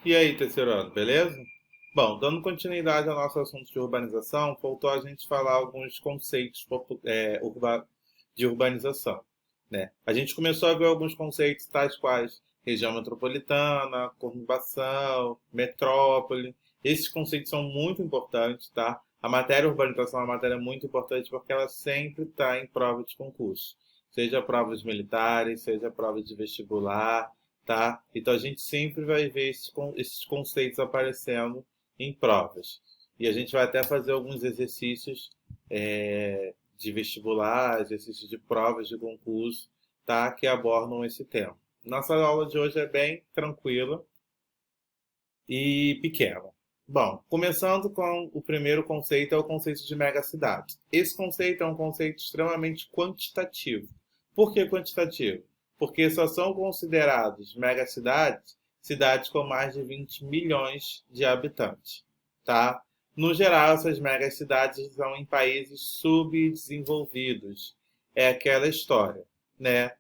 E aí, terceiro ano, beleza? Bom, dando continuidade ao nosso assunto de urbanização, faltou a gente falar alguns conceitos de urbanização, né? A gente começou a ver alguns conceitos tais quais região metropolitana, conurbação, metrópole. Esses conceitos são muito importantes, tá? A matéria urbanização é uma matéria muito importante porque ela sempre está em prova de concurso, seja provas militares, seja prova de vestibular, tá? Então a gente sempre vai ver esses conceitos aparecendo em provas. E a gente vai até fazer alguns exercícios de vestibular, exercícios de provas de concurso, tá? Que abordam esse tema. Nossa aula de hoje é bem tranquila e pequena. Bom, começando com o primeiro conceito, é o conceito de megacidade. Esse conceito é um conceito extremamente quantitativo. Por que quantitativo? Porque só são considerados megacidades cidades com mais de 20 milhões de habitantes, tá? No geral, essas megacidades são em países subdesenvolvidos. É aquela história, né?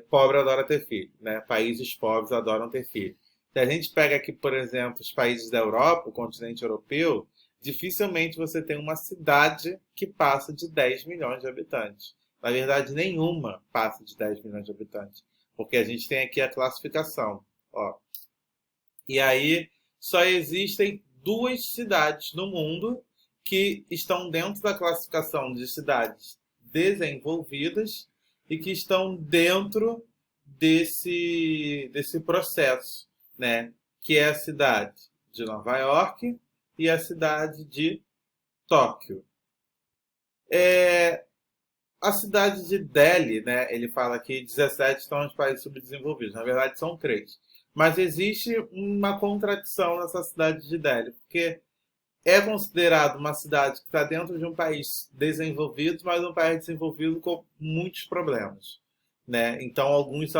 Pobre adora ter filho, né? Países pobres adoram ter filho. Se a gente pega aqui, por exemplo, os países da Europa, o continente europeu, dificilmente você tem uma cidade que passa de 10 milhões de habitantes. Na verdade, nenhuma passa de 10 milhões de habitantes, porque a gente tem aqui a classificação. Ó. E aí, só existem duas cidades no mundo que estão dentro da classificação de cidades desenvolvidas e que estão dentro desse processo, né? Que é a cidade de Nova York e a cidade de Tóquio. A cidade de Delhi, né? Ele fala que 17 estão nos países subdesenvolvidos. Na verdade, são três. Mas existe uma contradição nessa cidade de Delhi, porque é considerado uma cidade que está dentro de um país desenvolvido, mas um país desenvolvido com muitos problemas, né? Então, alguns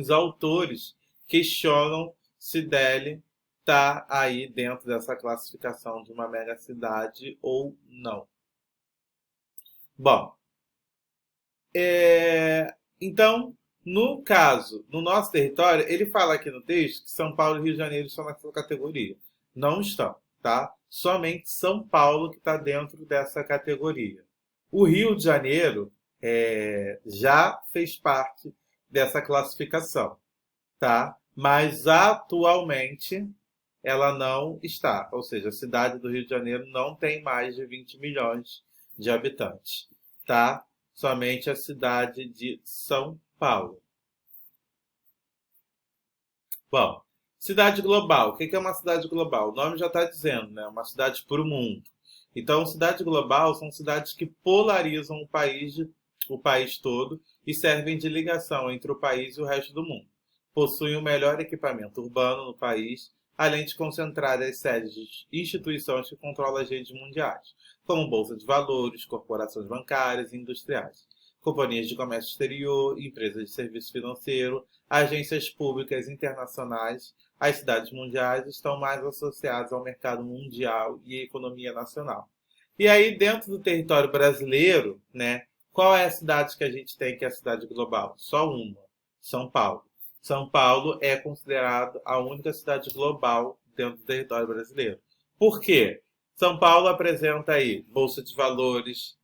autores questionam se Delhi está aí dentro dessa classificação de uma megacidade ou não. Bom, então, no caso, no nosso território, ele fala aqui no texto que São Paulo e Rio de Janeiro estão nessa categoria. Não estão, tá? Somente São Paulo que está dentro dessa categoria. O Rio de Janeiro já fez parte dessa classificação, tá? Mas atualmente ela não está. Ou seja, a cidade do Rio de Janeiro não tem mais de 20 milhões de habitantes, tá? Somente a cidade de São Paulo. Bom, cidade global. O que é uma cidade global? O nome já está dizendo, né? Uma cidade para o mundo. Então, cidade global são cidades que polarizam o país todo e servem de ligação entre o país e o resto do mundo. Possuem o melhor equipamento urbano no país, além de concentrar as sedes de instituições que controlam as redes mundiais, como Bolsa de Valores, corporações bancárias e industriais, companhias de comércio exterior, empresas de serviço financeiro, agências públicas internacionais. As cidades mundiais estão mais associadas ao mercado mundial e à economia nacional. E aí, dentro do território brasileiro, né, qual é a cidade que a gente tem que é a cidade global? Só uma, São Paulo. São Paulo é considerado a única cidade global dentro do território brasileiro. Por quê? São Paulo apresenta aí Bolsa de Valores,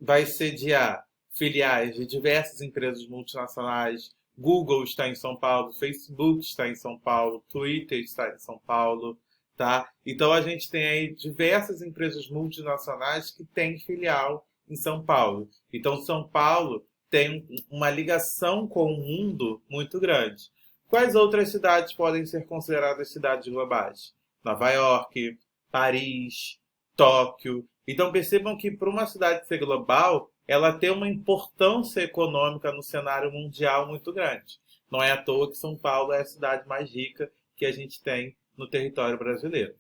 vai sediar filiais de diversas empresas multinacionais. Google está em São Paulo, Facebook está em São Paulo, Twitter está em São Paulo, tá? Então a gente tem aí diversas empresas multinacionais que têm filial em São Paulo. Então São Paulo tem uma ligação com o mundo muito grande. Quais outras cidades podem ser consideradas cidades globais? Nova York, Paris, Tóquio. Então percebam que para uma cidade ser global, ela tem uma importância econômica no cenário mundial muito grande. Não é à toa que São Paulo é a cidade mais rica que a gente tem no território brasileiro.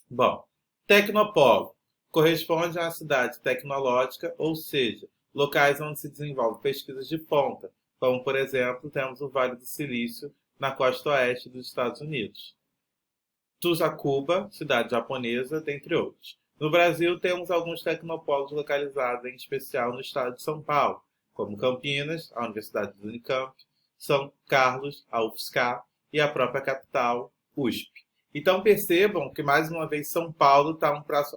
Bom, Tecnopolo corresponde a uma cidade tecnológica, ou seja, locais onde se desenvolve pesquisas de ponta, como, por exemplo, temos o Vale do Silício, na costa oeste dos Estados Unidos. Tsukuba, cidade japonesa, dentre outros. No Brasil, temos alguns tecnopolos localizados, em especial no estado de São Paulo, como Campinas, a Universidade do Unicamp, São Carlos, a UFSCar, e a própria capital, USP. Então percebam que, mais uma vez, São Paulo está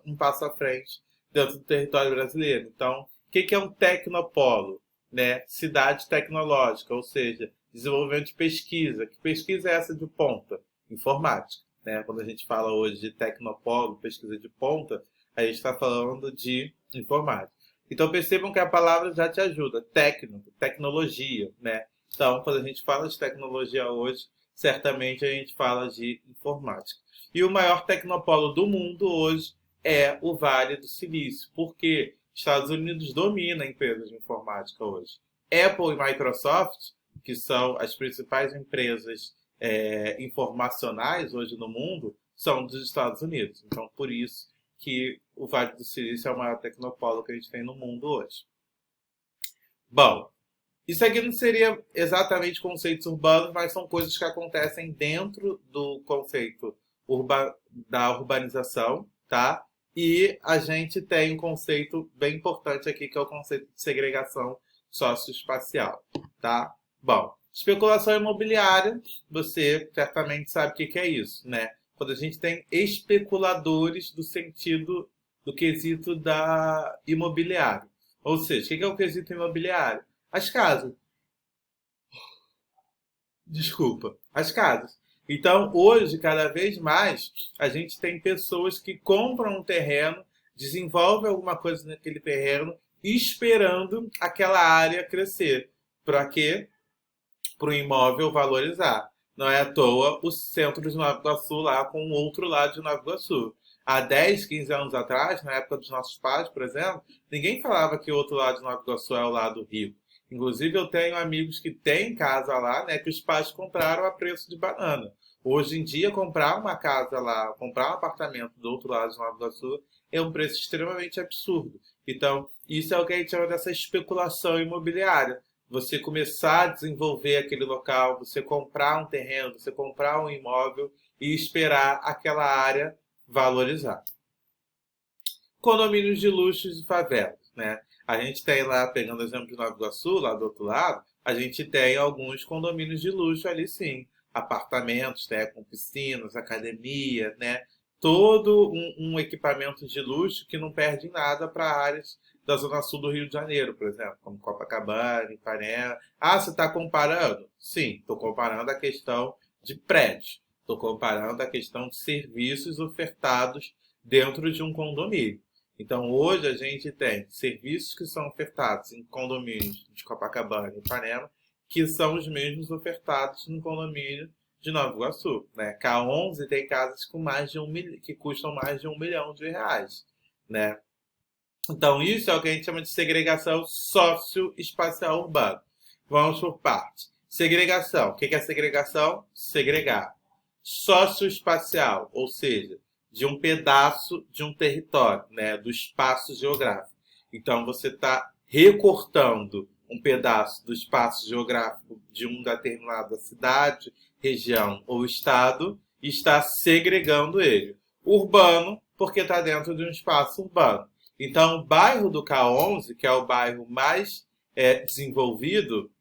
um passo à frente dentro do território brasileiro. Então, o que é um tecnopolo? Né? Cidade tecnológica, ou seja, desenvolvimento de pesquisa. Que pesquisa é essa de ponta? Informática. Né? Quando a gente fala hoje de tecnopolo, pesquisa de ponta, a gente está falando de informática. Então percebam que a palavra já te ajuda. Técnico, tecnologia. Né? Então, quando a gente fala de tecnologia hoje, certamente a gente fala de informática. E o maior tecnopolo do mundo hoje é o Vale do Silício. Por quê? Estados Unidos domina empresas de informática hoje. Apple e Microsoft, que são as principais empresas informacionais hoje no mundo, são dos Estados Unidos. Então, por isso que o Vale do Silício é o maior tecnopolo que a gente tem no mundo hoje. Bom, isso aqui não seria exatamente conceitos urbanos, mas são coisas que acontecem dentro do conceito da urbanização, tá? E a gente tem um conceito bem importante aqui, que é o conceito de segregação socioespacial, tá? Bom, especulação imobiliária, você certamente sabe o que é isso, né? Quando a gente tem especuladores do sentido do quesito da imobiliário. Ou seja, o que é o quesito imobiliário? As casas. Desculpa, as casas. Então, hoje, cada vez mais, a gente tem pessoas que compram um terreno, desenvolvem alguma coisa naquele terreno, esperando aquela área crescer. Para quê? Para o imóvel valorizar. Não é à toa o centro de Nova Iguaçu lá com o outro lado de Nova Iguaçu. Há 10, 15 anos atrás, na época dos nossos pais, por exemplo, ninguém falava que o outro lado de Nova Iguaçu é o lado rico. Inclusive, eu tenho amigos que têm casa lá, né, que os pais compraram a preço de banana. Hoje em dia, comprar uma casa lá, comprar um apartamento do outro lado de Nova Iguaçu é um preço extremamente absurdo. Então, isso é o que a gente chama dessa especulação imobiliária. Você começar a desenvolver aquele local, você comprar um terreno, você comprar um imóvel e esperar aquela área valorizar. Condomínios de luxo e favelas, né? A gente tem lá, pegando o exemplo de Nova Iguaçu, lá do outro lado, a gente tem alguns condomínios de luxo ali sim. Apartamentos, né, com piscinas, academia, né? Todo um equipamento de luxo que não perde em nada para áreas da Zona Sul do Rio de Janeiro, por exemplo, como Copacabana, Ipanema. Ah, você está comparando? Sim, estou comparando a questão de prédio. Estou comparando a questão de serviços ofertados dentro de um condomínio. Então, hoje a gente tem serviços que são ofertados em condomínios de Copacabana e Ipanema, que são os mesmos ofertados no condomínio de Nova Iguaçu. Né? K11 tem casas com mais de que custam mais de R$ 1 milhão. Né? Então, isso é o que a gente chama de segregação socioespacial urbana. Vamos por parte. Segregação. O que é segregação? Segregar. Socioespacial, ou seja, de um pedaço de um território, né, do espaço geográfico. Então, você está recortando um pedaço do espaço geográfico de uma determinada cidade, região ou estado e está segregando ele. Urbano, porque está dentro de um espaço urbano. Então, o bairro do K11, que é o bairro mais desenvolvido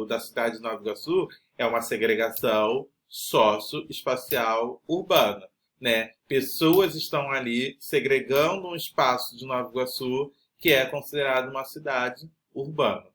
da cidade de Nova Iguaçu, é uma segregação socioespacial urbana. Né? Pessoas estão ali segregando um espaço de Nova Iguaçu que é considerado uma cidade urbana.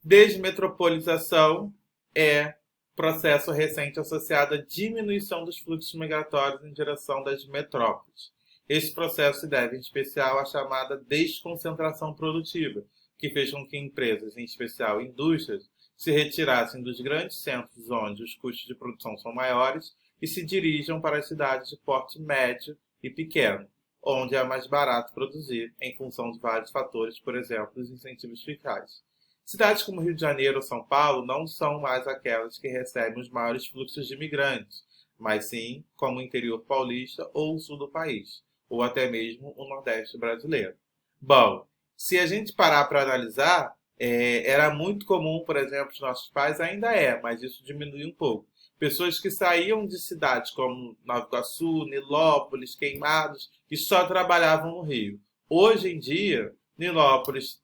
Desmetropolização é processo recente associado à diminuição dos fluxos migratórios em direção das metrópoles. Esse processo se deve, em especial, à chamada desconcentração produtiva, que fez com que empresas, em especial indústrias, se retirassem dos grandes centros onde os custos de produção são maiores e se dirijam para as cidades de porte médio e pequeno, onde é mais barato produzir, em função de vários fatores, por exemplo, os incentivos fiscais. Cidades como Rio de Janeiro ou São Paulo não são mais aquelas que recebem os maiores fluxos de imigrantes, mas sim como o interior paulista ou o sul do país, ou até mesmo o Nordeste brasileiro. Bom, se a gente parar para analisar, era muito comum, por exemplo, os nossos pais, ainda é, mas isso diminui um pouco. Pessoas que saíam de cidades como Nova Iguaçu, Nilópolis, Queimados, e só trabalhavam no Rio. Hoje em dia, Nilópolis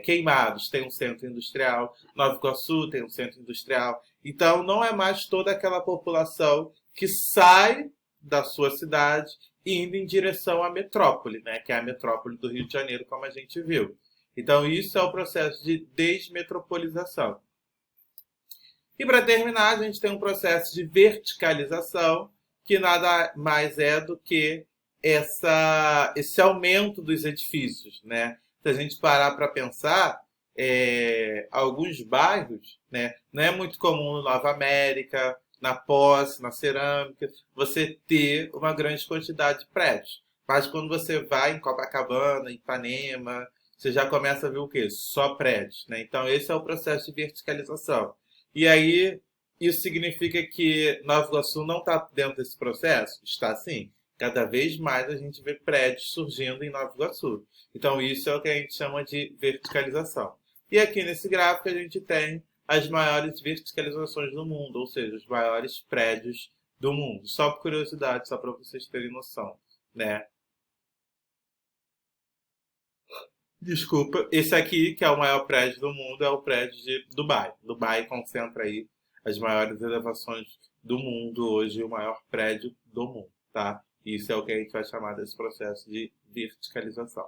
Queimados tem um centro industrial, Nova Iguaçu tem um centro industrial. Então, não é mais toda aquela população que sai da sua cidade indo em direção à metrópole, né? Que é a metrópole do Rio de Janeiro, como a gente viu. Então, isso é o processo de desmetropolização. E para terminar, a gente tem um processo de verticalização, que nada mais é do que esse aumento dos edifícios, né? Se a gente parar para pensar, alguns bairros, né, não é muito comum no Nova América, na Posse, na Cerâmica, você ter uma grande quantidade de prédios. Mas quando você vai em Copacabana, Ipanema, você já começa a ver o quê? Só prédios, né? Então, esse é o processo de verticalização. E aí, isso significa que Nova Iguaçu não está dentro desse processo? Está sim. Cada vez mais a gente vê prédios surgindo em Nova Iguaçu. Então, isso é o que a gente chama de verticalização. E aqui nesse gráfico a gente tem as maiores verticalizações do mundo, ou seja, os maiores prédios do mundo. Só por curiosidade, só para vocês terem noção, né? Desculpa, esse aqui, que é o maior prédio do mundo, é o prédio de Dubai. Dubai concentra aí as maiores elevações do mundo hoje, o maior prédio do mundo, tá? Isso é o que a gente vai chamar desse processo de verticalização.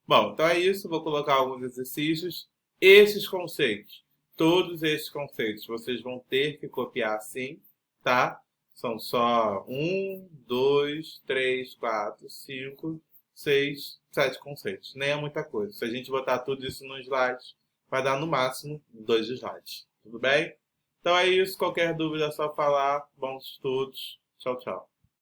Bom, então é isso, vou colocar alguns exercícios. Esses conceitos, todos esses conceitos, vocês vão ter que copiar sim, tá? São só 1, 2, 3, 4, 5, 6, 7 conceitos. Nem é muita coisa. Se a gente botar tudo isso no slide, vai dar no máximo 2 slides. Tudo bem? Então é isso. Qualquer dúvida é só falar. Bons estudos. Tchau, tchau.